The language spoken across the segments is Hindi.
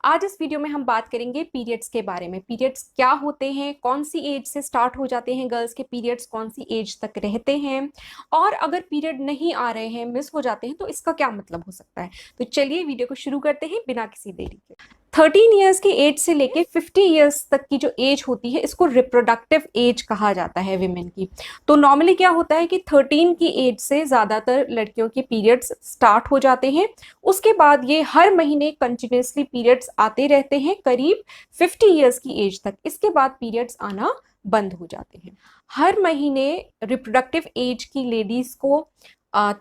आज इस वीडियो में हम बात करेंगे पीरियड्स के बारे में। पीरियड्स क्या होते हैं, कौन सी एज से स्टार्ट हो जाते हैं गर्ल्स के पीरियड्स, कौन सी एज तक रहते हैं, और अगर पीरियड नहीं आ रहे हैं, मिस हो जाते हैं, तो इसका क्या मतलब हो सकता है। तो चलिए वीडियो को शुरू करते हैं बिना किसी देरी के। 13 ईयर्स की एज से लेके 50 ईयर्स तक की जो एज होती है, इसको रिप्रोडक्टिव एज कहा जाता है विमेन की। तो नॉर्मली क्या होता है कि 13 की एज से ज्यादातर लड़कियों के पीरियड्स स्टार्ट हो जाते हैं। उसके बाद ये हर महीने कंटिन्यूसली पीरियड्स आते रहते हैं करीब 50 ईयर्स की एज तक। इसके बाद पीरियड्स आना बंद हो जाते हैं। हर महीने रिप्रोडक्टिव एज की लेडीज को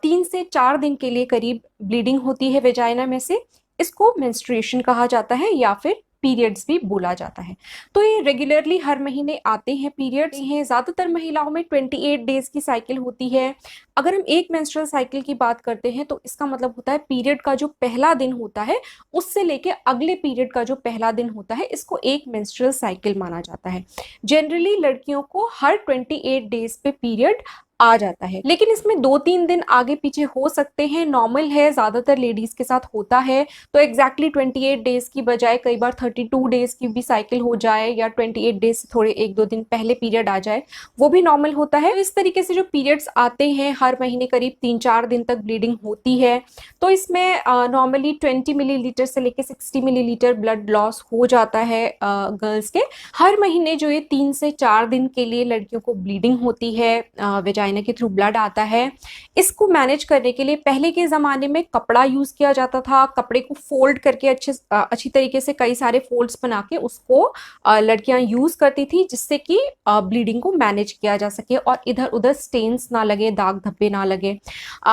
3 से 4 दिन के लिए करीब ब्लीडिंग होती है वेजाइना में से। इसको मेंस्ट्रुएशन कहा जाता है या फिर पीरियड्स भी बोला जाता है। तो ये रेगुलरली हर महीने आते हैं पीरियड्स हैं। ज्यादातर महिलाओं में 28 डेज की साइकिल होती है। अगर हम एक मेंस्ट्रुअल साइकिल की बात करते हैं तो इसका मतलब होता है पीरियड का जो पहला दिन होता है उससे लेके अगले पीरियड का जो पहला दिन होता है, इसको एक मेंस्ट्रुअल साइकिल माना जाता है। जनरली लड़कियों को हर 28 डेज पे पीरियड आ जाता है, लेकिन इसमें 2-3 दिन आगे पीछे हो सकते हैं, नॉर्मल है, ज्यादातर लेडीज के साथ होता है। तो एग्जैक्टली 28 डेज की बजाय कई बार 32 डेज की भी साइकिल हो जाए या 28 डेज से थोड़े 1-2 दिन पहले पीरियड आ जाए, वो भी नॉर्मल होता है। तो इस तरीके से जो पीरियड्स आते हैं हर महीने करीब 3-4 दिन तक ब्लीडिंग होती है। तो इसमें नॉर्मली 20 मिलीलीटर से लेके 60 मिलीलीटर ब्लड लॉस हो जाता है गर्ल्स के। हर महीने जो ये 3 से 4 दिन के लिए लड़कियों को ब्लीडिंग होती है, वेजाइना के थ्रू ब्लड आता है, इसको मैनेज करने के लिए पहले के ज़माने में कपड़ा यूज़ किया जाता था। कपड़े को फोल्ड करके अच्छी तरीके से कई सारे फोल्ड्स बना के उसको लड़कियां यूज़ करती थी, जिससे कि ब्लीडिंग को मैनेज किया जा सके और इधर उधर स्टेन्स ना लगे, दाग धब्बे ना लगे।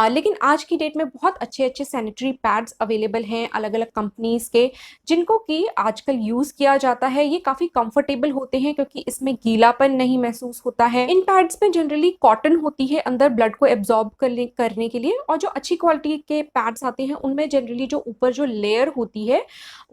लेकिन आज की डेट में बहुत अच्छे अच्छे सैनिटरी पैड्स अवेलेबल हैं अलग अलग कंपनीज के, जिनको कि आजकल यूज़ किया जाता है। ये काफ़ी कंफर्टेबल होते हैं क्योंकि इसमें गीलापन नहीं महसूस होता है। इन पैड्स में जनरली कॉटन होती है अंदर ब्लड को एब्जॉर्ब करने के लिए, और जो अच्छी क्वालिटी के पैड्स आते हैं उनमें जनरली जो ऊपर जो लेयर होती है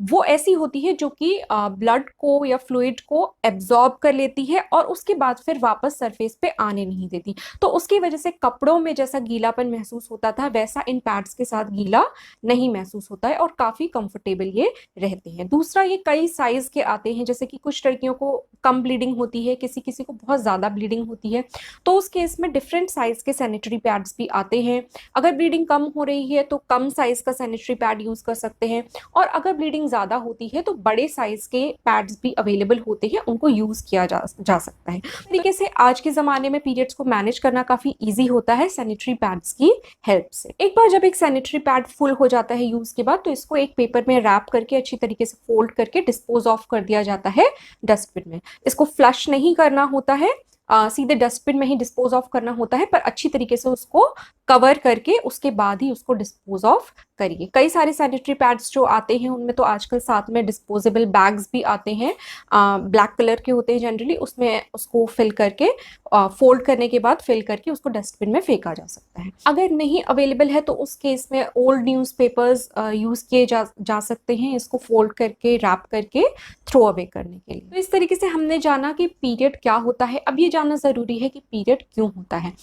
वो ऐसी होती है जो कि ब्लड को या फ्लूइड को एब्जॉर्ब कर लेती है और उसके बाद फिर वापस सरफेस पे आने नहीं देती। तो उसकी वजह से कपड़ों में जैसा गीलापन महसूस होता था वैसा इन पैड्स के साथ गीला नहीं महसूस होता है और काफी कंफर्टेबल ये रहते हैं। दूसरा, ये कई साइज के आते हैं, जैसे कि कुछ लड़कियों को कम ब्लीडिंग होती है, किसी किसी को बहुत ज्यादा ब्लीडिंग होती है, तो उस केस में डिफरेंट साइज के सैनिटरी पैड्स भी आते हैं। अगर ब्लीडिंग कम हो रही है तो कम साइज का सैनिटरी पैड यूज कर सकते हैं, और अगर ब्लीडिंग ज्यादा होती है तो बड़े साइज के पैड्स भी अवेलेबल होते हैं, उनको यूज किया जा सकता है। इस तरीके से आज के जमाने में पीरियड्स को मैनेज करना काफी ईजी होता है सैनिटरी पैड्स की हेल्प से। एक बार जब एक सैनिटरी पैड फुल हो जाता है यूज के बाद, तो इसको एक पेपर में रैप करके अच्छी तरीके से फोल्ड करके डिस्पोज ऑफ कर दिया जाता है डस्टबिन में। इसको फ्लश नहीं करना होता है, सीधे डस्टबिन में ही डिस्पोज ऑफ करना होता है, पर अच्छी तरीके से उसको कवर करके उसके बाद ही उसको डिस्पोज ऑफ करिए। कई सारे सैनिटरी पैड्स जो आते हैं उनमें तो आजकल साथ में डिस्पोजेबल बैग्स भी आते हैं, ब्लैक कलर के होते हैं जनरली, उसमें उसको फिल करके फोल्ड करने के बाद फिल करके उसको डस्टबिन में फेंका जा सकता है। अगर नहीं अवेलेबल है तो उस केस में ओल्ड न्यूज़पेपर्स यूज किए जा सकते हैं, इसको फोल्ड करके रैप करके थ्रो अवे करने के लिए। तो इस तरीके से हमने जाना कि पीरियड क्या होता है। अब ये जानना जरूरी है कि पीरियड क्यों होता है।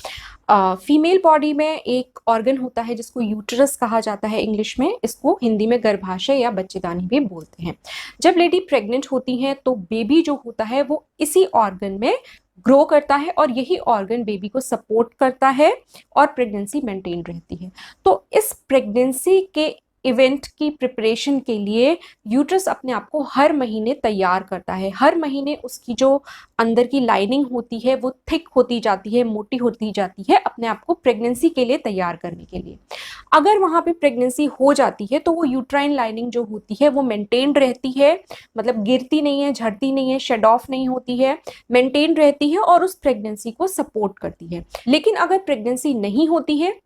फीमेल बॉडी में एक ऑर्गन होता है जिसको यूट्रस कहा जाता है इंग्लिश में, इसको हिंदी में गर्भाशय या बच्चेदानी भी बोलते हैं। जब लेडी प्रेग्नेंट होती है तो बेबी जो होता है वो इसी ऑर्गन में ग्रो करता है और यही ऑर्गन बेबी को सपोर्ट करता है और प्रेगनेंसी मेंटेन रहती है। तो इस प्रेगनेंसी के इवेंट की प्रिपरेशन के लिए यूट्रस अपने आप को हर महीने तैयार करता है। हर महीने उसकी जो अंदर की लाइनिंग होती है वो थिक होती जाती है, मोटी होती जाती है, अपने आप को प्रेगनेंसी के लिए तैयार करने के लिए। अगर वहां पे प्रेगनेंसी हो जाती है तो वो यूट्राइन लाइनिंग जो होती है वो मेंटेन रहती है, मतलब गिरती नहीं है, झड़ती नहीं है, शेड ऑफ नहीं होती है, मेंटेन रहती है और उस प्रेगनेंसी को सपोर्ट करती है। लेकिन अगर प्रेगनेंसी नहीं होती है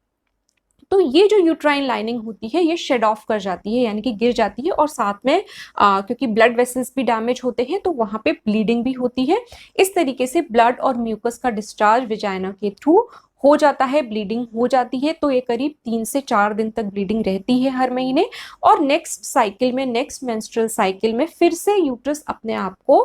तो ये जो यूट्राइन लाइनिंग होती है ये शेड ऑफ कर जाती है, यानी कि गिर जाती है, और साथ में क्योंकि ब्लड वेसल्स भी डैमेज होते हैं तो वहां पे ब्लीडिंग भी होती है। इस तरीके से ब्लड और म्यूकस का डिस्चार्ज विजाइना के थ्रू हो जाता है, ब्लीडिंग हो जाती है। तो ये करीब 3 से 4 दिन तक ब्लीडिंग रहती है हर महीने, और नेक्स्ट साइकिल में, नेक्स्ट मेंस्ट्रुअल साइकिल में फिर से यूट्रस अपने आप को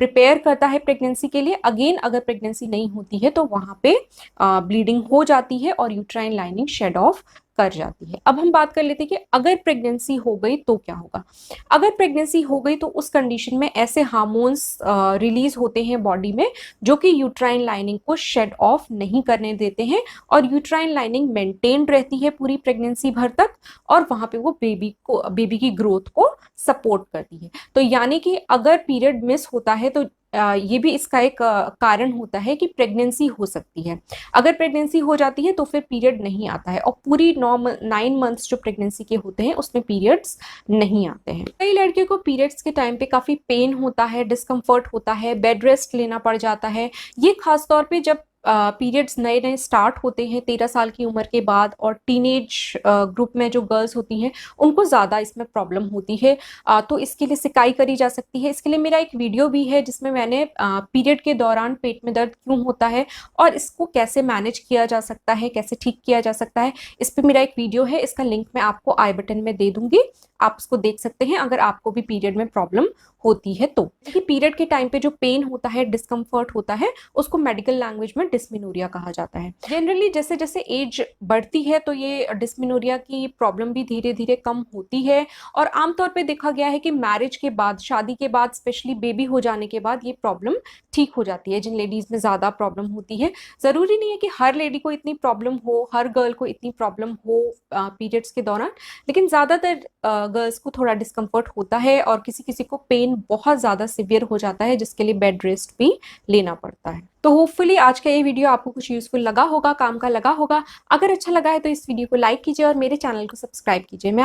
प्रिपेयर करता है प्रेगनेंसी के लिए। अगेन अगर प्रेगनेंसी नहीं होती है तो वहां पे ब्लीडिंग हो जाती है और यूट्राइन लाइनिंग शेड ऑफ कर जाती है। अब हम बात कर लेते हैं कि अगर प्रेगनेंसी हो गई तो क्या होगा। अगर प्रेगनेंसी हो गई तो उस कंडीशन में ऐसे हार्मोन्स रिलीज होते हैं बॉडी में जो कि यूट्राइन लाइनिंग को शेड ऑफ नहीं करने देते हैं, और यूट्राइन लाइनिंग मेंटेन रहती है पूरी प्रेगनेंसी भर तक, और वहां पे वो बेबी की ग्रोथ को सपोर्ट करती है। तो यानी कि अगर पीरियड मिस होता है तो ये भी इसका एक कारण होता है कि प्रेगनेंसी हो सकती है। अगर प्रेगनेंसी हो जाती है तो फिर पीरियड नहीं आता है, और पूरी 9 मंथ्स जो प्रेगनेंसी के होते हैं उसमें पीरियड्स नहीं आते हैं। कई लड़कियों को पीरियड्स के टाइम पे काफी पेन होता है, डिस्कम्फर्ट होता है, बेड रेस्ट लेना पड़ जाता है। ये खासतौर पे जब पीरियड्स नए नए स्टार्ट होते हैं 13 साल की उम्र के बाद, और टीनेज ग्रुप में जो गर्ल्स होती हैं उनको ज़्यादा इसमें प्रॉब्लम होती है। तो इसके लिए सिकाई करी जा सकती है। इसके लिए मेरा एक वीडियो भी है जिसमें मैंने पीरियड के दौरान पेट में दर्द क्यों होता है और इसको कैसे मैनेज किया जा सकता है, कैसे ठीक किया जा सकता है, इस पर मेरा एक वीडियो है। इसका लिंक मैं आपको आई बटन में दे दूंगी, आप उसको देख सकते हैं अगर आपको भी पीरियड में प्रॉब्लम होती है तो। क्योंकि पीरियड के टाइम पे जो पेन होता है, डिस्कम्फर्ट होता है, उसको मेडिकल लैंग्वेज में डिस्मेनोरिया कहा जाता है। जनरली जैसे जैसे एज बढ़ती है तो ये डिस्मेनोरिया की प्रॉब्लम भी धीरे धीरे कम होती है, और आमतौर पे देखा गया है कि मैरिज के बाद, शादी के बाद, स्पेशली बेबी हो जाने के बाद ये प्रॉब्लम ठीक हो जाती है जिन लेडीज में ज्यादा प्रॉब्लम होती है। जरूरी नहीं है कि हर लेडी को इतनी प्रॉब्लम हो, हर गर्ल को इतनी प्रॉब्लम हो पीरियड्स के दौरान, लेकिन ज्यादातर गर्ल्स को थोड़ा डिस्कम्फर्ट होता है, और किसी किसी को पेन बहुत ज्यादा सिवियर हो जाता है जिसके लिए बेड रेस्ट भी लेना पड़ता है। तो होपफुली आज का ये वीडियो आपको कुछ यूजफुल लगा होगा, काम का लगा होगा। अगर अच्छा लगा है तो इस वीडियो को लाइक कीजिए और मेरे चैनल को सब्सक्राइब कीजिए। मैं